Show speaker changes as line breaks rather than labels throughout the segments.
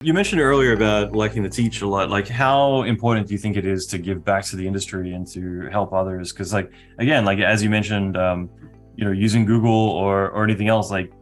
You mentioned earlier about liking to teach a lot. Like, how important do you think it is to give back to the industry and to help others? Because, like, again, like as you mentioned, using Google or anything else, like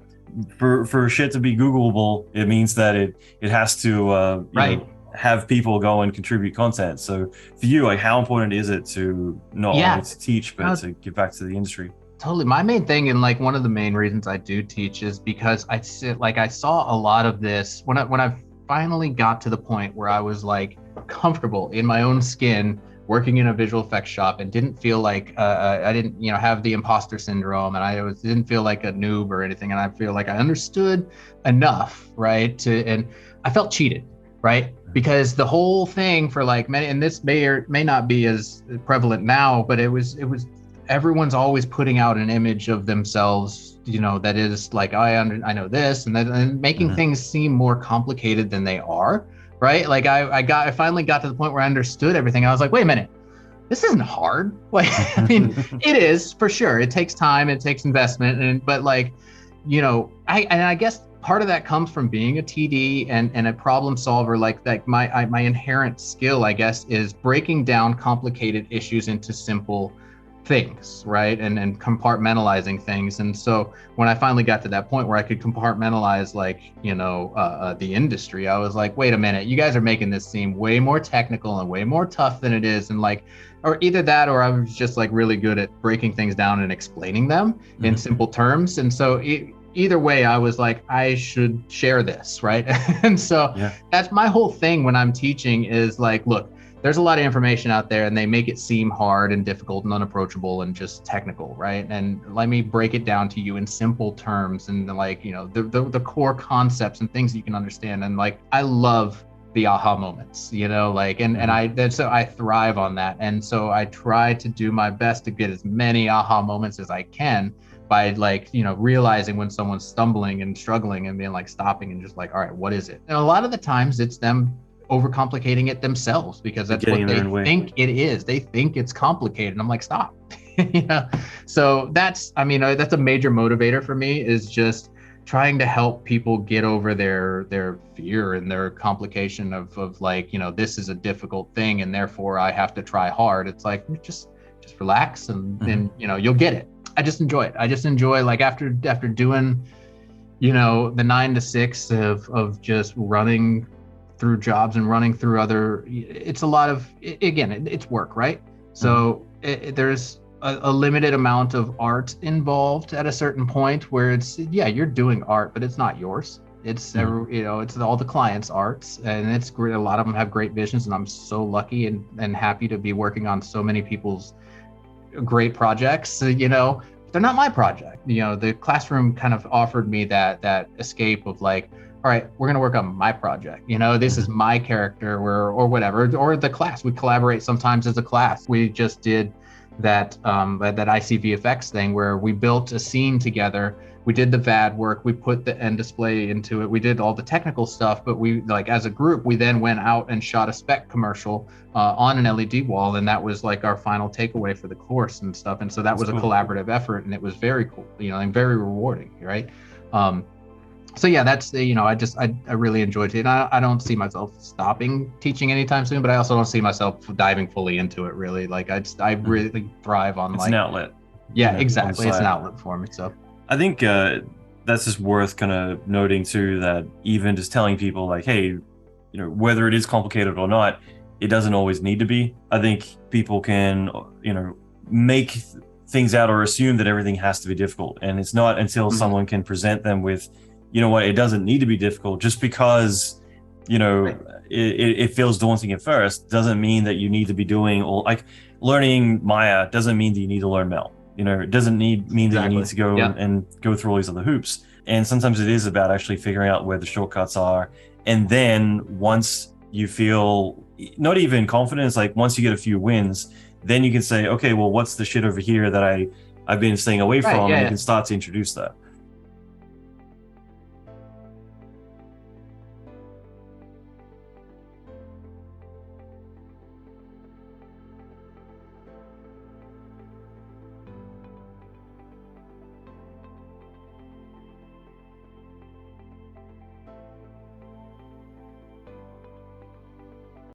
for shit to be Googleable, it means that it has to
Right.
have people go and contribute content. So for you, like, how important is it to not only
Yeah.
to teach but
No,
to give back to the industry?
totally. My main thing, and like one of the main reasons I do teach, is because I saw a lot of this when I finally got to the point where I was like comfortable in my own skin working in a visual effects shop and didn't feel like I didn't have the imposter syndrome, and didn't feel like a noob or anything, and I feel like I understood enough, right? And I felt cheated, right? Because the whole thing for like many, and this may or may not be as prevalent now, but it was everyone's always putting out an image of themselves, that is like, I know this, and making
Mhm.
things seem more complicated than they are, right? Like I finally got to the point where I understood everything. I was like, wait a minute, this isn't hard. Like, I mean, it is for sure. It takes time, it takes investment, but like, I guess part of that comes from being a TD and a problem solver. Like my inherent skill, I guess, is breaking down complicated issues into simple things, right? And compartmentalizing things. And so when I finally got to that point where I could compartmentalize, like, the industry, I was like, wait a minute, you guys are making this seem way more technical and way more tough than it is. And like, or either that, or I was just like really good at breaking things down and explaining them in
Mhm.
simple terms. And so either way, I was like, I should share this, right? And so
Yeah.
that's my whole thing when I'm teaching is like, look, there's a lot of information out there and they make it seem hard and difficult and unapproachable and just technical, right? And let me break it down to you in simple terms and like, the core concepts and things that you can understand. And like, I love the aha moments, like, and so I thrive on that. And so I try to do my best to get as many aha moments as I can by like, realizing when someone's stumbling and struggling and being like stopping and just like, all right, what is it? And a lot of the times it's them overcomplicating it themselves because
They're
that's
getting
what
in their
they
own way.
think it is. They think it's complicated. And I'm like, stop. So that's a major motivator for me, is just trying to help people get over their fear and their complication of like, this is a difficult thing and therefore I have to try hard. It's like, just relax and
Mhm.
then, you'll get it. I just enjoy it. I just enjoy, like, after doing, the 9 to 6 of just running through jobs and running through it's a lot of, again, it's work, right?
Mhm.
So there's a limited amount of art involved at a certain point where it's, yeah, you're doing art, but it's not yours. It's
Mhm.
it's all the clients' arts, and it's great. A lot of them have great visions, and I'm so lucky and happy to be working on so many people's great projects. They're not my project. The classroom kind of offered me that escape of like, all right, we're going to work on my project. This is
Mhm.
my character, or whatever, or the class. We collaborate sometimes as a class. We just did that IC VFX thing where we built a scene together. We did the VAD work. We put the end display into it. We did all the technical stuff, but we, like, as a group, we then went out and shot a spec commercial on an LED wall, and that was like our final takeaway for the course and stuff. And so that
That's
was a
cool.
collaborative effort, and it was very cool, and very rewarding, right? Um, so yeah, that's I really enjoyed it. And I don't see myself stopping teaching anytime soon, but I also don't see myself diving fully into it, really. Like, I
Mhm.
really thrive on,
It's an
like,
outlet,
yeah,
on the
exactly. It's an
side.
outlet for me. So
I think that's just worth kind of noting too, that even just telling people like, hey, whether it is complicated or not, it doesn't always need to be. I think people can, make things out or assume that everything has to be difficult. And it's not until
mhm.
someone can present them with, what, it doesn't need to be difficult just because, you know,
Right.
it feels daunting at first doesn't mean that you need to be doing all, like, learning Maya doesn't mean that you need to learn Mel. It doesn't mean that you need
Exactly.
to go
Yeah.
and go through all these other hoops. And sometimes it is about actually figuring out where the shortcuts are. And then once you feel not even confident, it's like once you get a few wins, then you can say, okay, well, what's the shit over here that I've been staying away
Right.
from?
Yeah.
And you
Yeah.
can start to introduce that.